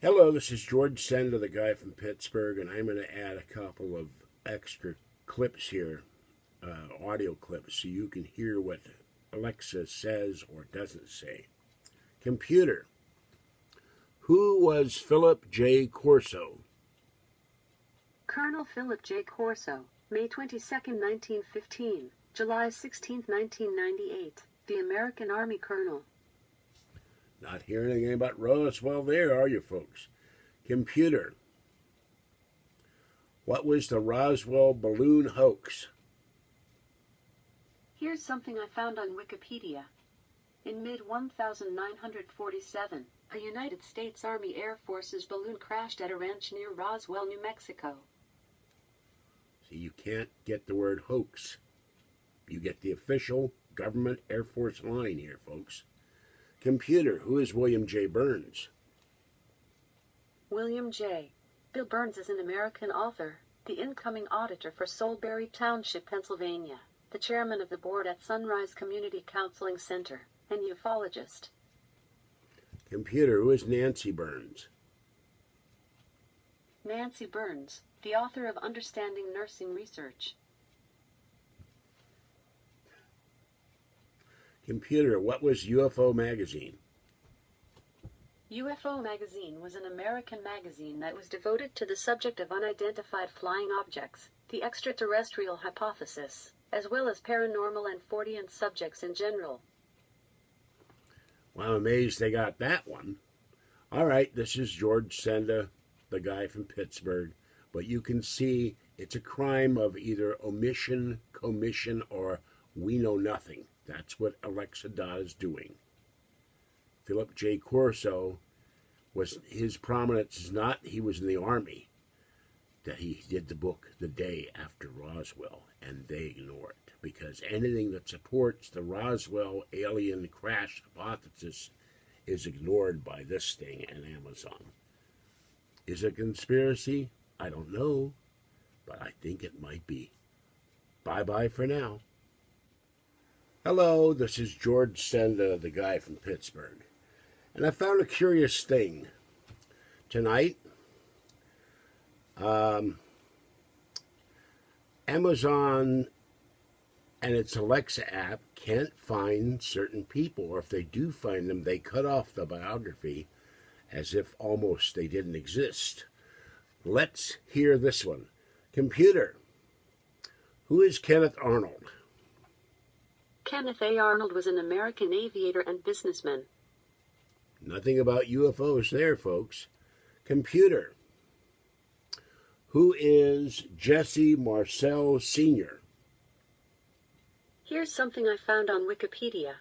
Hello, this is George Senda, the guy from Pittsburgh, and I'm going to add a couple of extra clips here, audio clips, so you can hear what Alexa says or doesn't say. Computer, who was Philip J. Corso? Colonel Philip J. Corso, May 22, 1915, July 16, 1998, the American Army Colonel. Not hearing anything about Roswell there, are you folks? Computer, what was the Roswell balloon hoax? Here's something I found on Wikipedia. In mid-1947, a United States Army Air Force's balloon crashed at a ranch near Roswell, New Mexico. See, you can't get the word hoax. You get the official government Air Force line here, folks. Computer, who is William J. Burns? William J. Bill Burns is an American author, the incoming auditor for Soulbury Township, Pennsylvania, the chairman of the board at Sunrise Community Counseling Center, and ufologist. Computer, who is Nancy Burns? Nancy Burns, the author of Understanding Nursing Research. Computer, what was UFO magazine? UFO magazine was an American magazine that was devoted to the subject of unidentified flying objects, the extraterrestrial hypothesis, as well as paranormal and Fortean subjects in general. Well, I'm amazed they got that one. All right, this is George Senda, the guy from Pittsburgh, but you can see it's a crime of either omission, commission, or we know nothing. That's what Alexa is doing. Philip J. Corso, his prominence is not he was in the Army, that he did the book the day after Roswell, and they ignore it, because anything that supports the Roswell alien crash hypothesis is ignored by this thing and Amazon. Is it a conspiracy? I don't know, but I think it might be. Bye-bye for now. Hello, this is George Senda, the guy from Pittsburgh. And I found a curious thing. Tonight, Amazon and its Alexa app can't find certain people, or if they do find them, they cut off the biography as if almost they didn't exist. Let's hear this one. Computer, who is Kenneth Arnold? Kenneth A. Arnold was an American aviator and businessman. Nothing about UFOs there, folks. Computer, who is Jesse Marcel Sr.? Here's something I found on Wikipedia.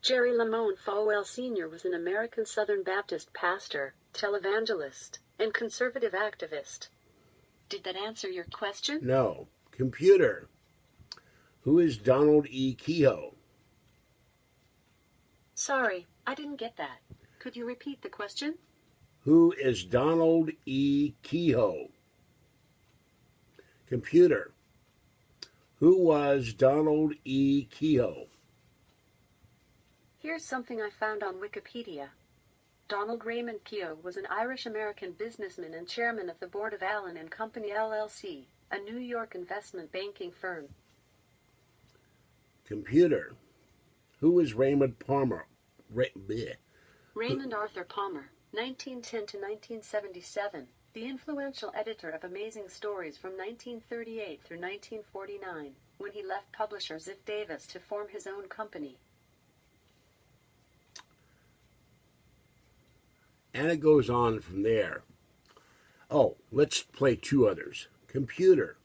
Jerry Lamone Falwell Sr. was an American Southern Baptist pastor, televangelist, and conservative activist. Did that answer your question? No. Computer, who is Donald E. Kehoe? Sorry, I didn't get that. Could you repeat the question? Who is Donald E. Kehoe? Computer, who was Donald E. Kehoe? Here's something I found on Wikipedia. Donald Raymond Kehoe was an Irish-American businessman and chairman of the board of Allen & Company LLC, a New York investment banking firm. Computer, who is Raymond Palmer? Raymond Arthur Palmer, 1910 to 1977, the influential editor of Amazing Stories from 1938 through 1949, when he left publisher Ziff Davis to form his own company. And it goes on from there. Oh, let's play two others. Computer,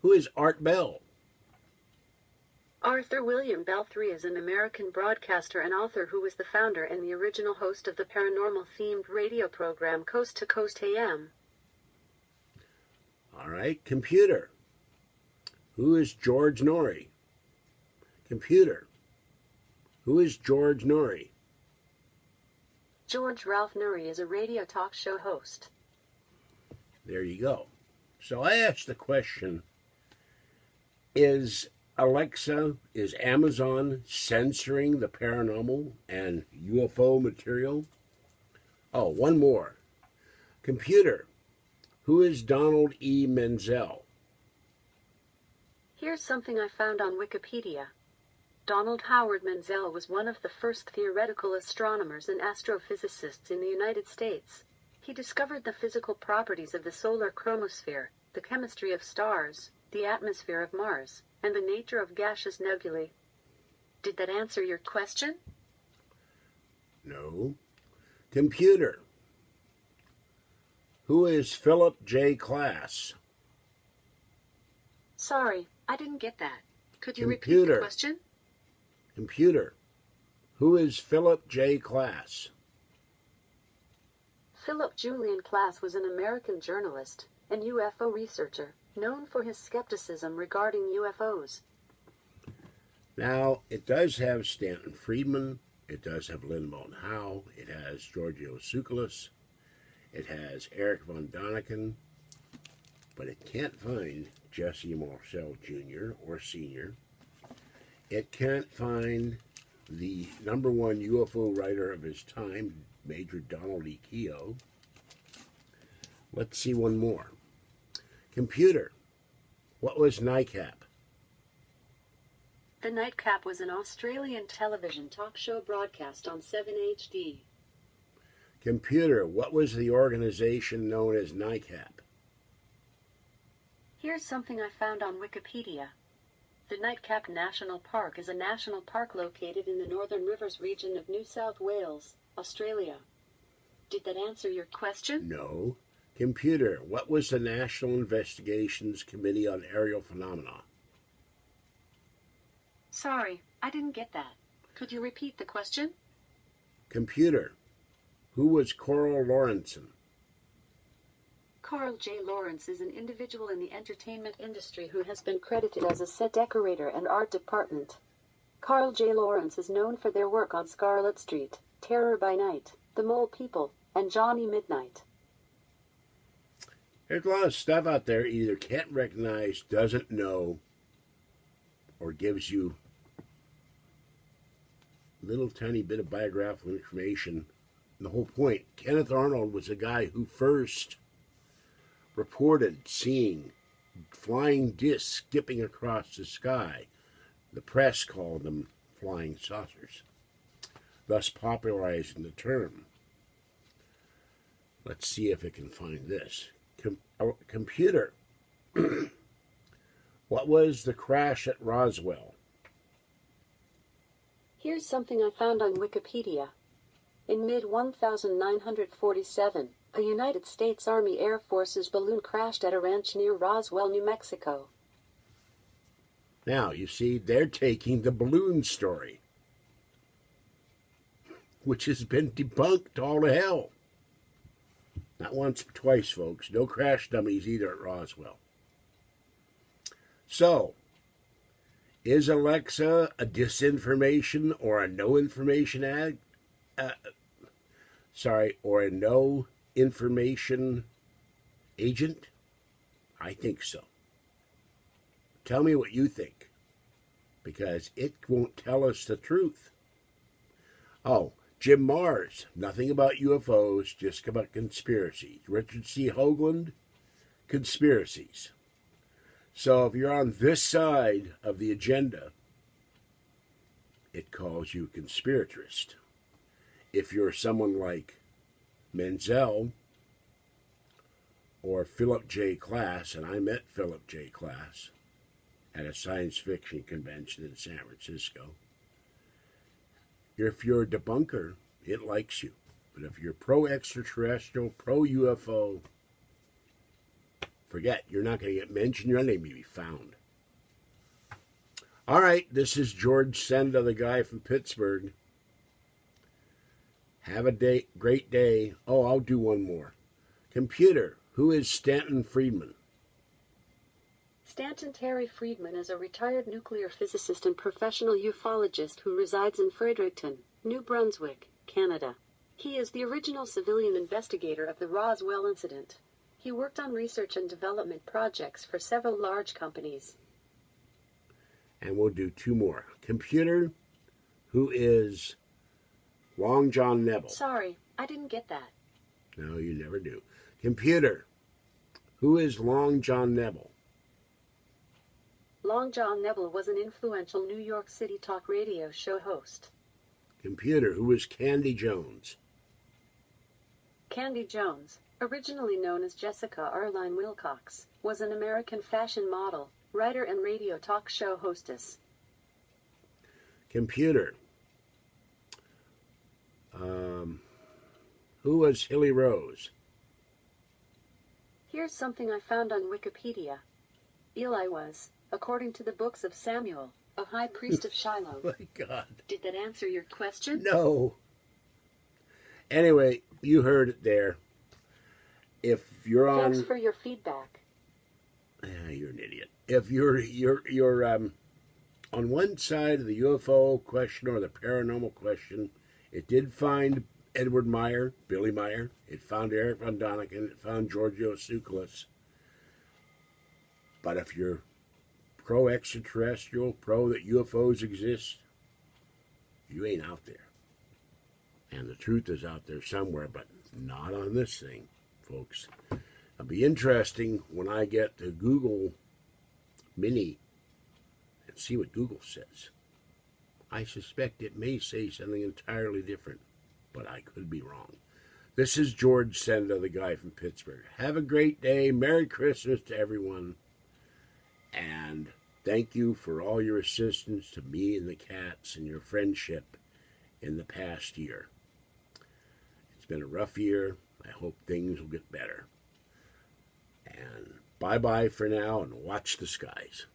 who is Art Bell? Arthur William Bell III is an American broadcaster and author who was the founder and the original host of the paranormal-themed radio program Coast to Coast AM. All right, computer, who is George Norrie? Computer, who is George Norrie? George Ralph Norrie is a radio talk show host. There you go. So I asked the question, is Alexa, is Amazon censoring the paranormal and UFO material? Oh, one more. Computer, who is Donald E. Menzel? Here's something I found on Wikipedia. Donald Howard Menzel was one of the first theoretical astronomers and astrophysicists in the United States. He discovered the physical properties of the solar chromosphere, the chemistry of stars, the atmosphere of Mars, and the nature of gaseous nebulae. Did that answer your question? No. Computer, who is Philip J. Klass? Sorry, I didn't get that. Could you repeat Computer. the question? Computer, who is Philip J. Klass? Philip Julian Klass was an American journalist and UFO researcher, known for his skepticism regarding UFOs. Now, it does have Stanton Friedman. It does have Lynn Moulton Howe. It has Giorgio Tsoukalos. It has Eric von Daniken. But it can't find Jesse Marcel Jr. or Sr. It can't find the #1 UFO writer of his time, Major Donald E. Keough. Let's see one more. Computer, what was NICAP? The Nightcap was an Australian television talk show broadcast on 7HD. Computer, what was the organization known as NICAP? Here's something I found on Wikipedia. The Nightcap National Park is a national park located in the Northern Rivers region of New South Wales, Australia. Did that answer your question? No. Computer, what was the National Investigations Committee on Aerial Phenomena? Sorry, I didn't get that. Could you repeat the question? Computer, who was Coral Lawrenson? Carl J. Lawrence is an individual in the entertainment industry who has been credited as a set decorator and art department. Carl J. Lawrence is known for their work on Scarlet Street, Terror by Night, The Mole People, and Johnny Midnight. There's a lot of stuff out there either can't recognize, doesn't know, or gives you a little tiny bit of biographical information. And the whole point, Kenneth Arnold was the guy who first reported seeing flying discs skipping across the sky. The press called them flying saucers, thus popularizing the term. Let's see if it can find this. Computer, what was the crash at Roswell? Here's something I found on Wikipedia. In mid-1947, a United States Army Air Force's balloon crashed at a ranch near Roswell, New Mexico. Now, you see, they're taking the balloon story, which has been debunked all to hell. Not once, but twice, folks. No crash dummies either at Roswell. So, is Alexa a disinformation or a no information or a no information agent? I think so. Tell me what you think, because it won't tell us the truth. Oh, Jim Mars, nothing about UFOs, just about conspiracies. Richard C. Hoagland, conspiracies. So if you're on this side of the agenda, it calls you a conspiratorist. If you're someone like Menzel or Philip J. Klass, and I met Philip J. Klass at a science fiction convention in San Francisco, if you're a debunker, it likes you. But if you're pro-extraterrestrial, pro-UFO, forget, you're not going to get mentioned, your name may be found. All right, this is George Senda, the guy from Pittsburgh. Have a great day. Oh, I'll do one more. Computer, who is Stanton Friedman? Stanton Terry Friedman is a retired nuclear physicist and professional ufologist who resides in Fredericton, New Brunswick, Canada. He is the original civilian investigator of the Roswell incident. He worked on research and development projects for several large companies. And we'll do two more. Computer, who is Long John Neville? Sorry, I didn't get that. No, you never do. Computer, who is Long John Neville? Long John Neville was an influential New York City talk radio show host. Computer, who is Candy Jones? Candy Jones, originally known as Jessica Arline Wilcox, was an American fashion model, writer and radio talk show hostess. Computer, who was Hilly Rose? Here's something I found on Wikipedia. Eli was, according to the books of Samuel, a high priest of Shiloh. My God. Did that answer your question? No. Anyway, you heard it there. If you're on... Thanks for your feedback. You're an idiot. If you're on one side of the UFO question or the paranormal question, it did find Edward Meyer, Billy Meyer. It found Eric Von Daniken. It found Giorgio Tsoukalos. But if you're pro-extraterrestrial, pro that UFOs exist, you ain't out there. And the truth is out there somewhere, but not on this thing, folks. It'll be interesting when I get to Google Mini and see what Google says. I suspect it may say something entirely different, but I could be wrong. This is George Senda, the guy from Pittsburgh. Have a great day. Merry Christmas to everyone. And thank you for all your assistance to me and the cats and your friendship in the past year. It's been a rough year. I hope things will get better. And bye-bye for now, and watch the skies.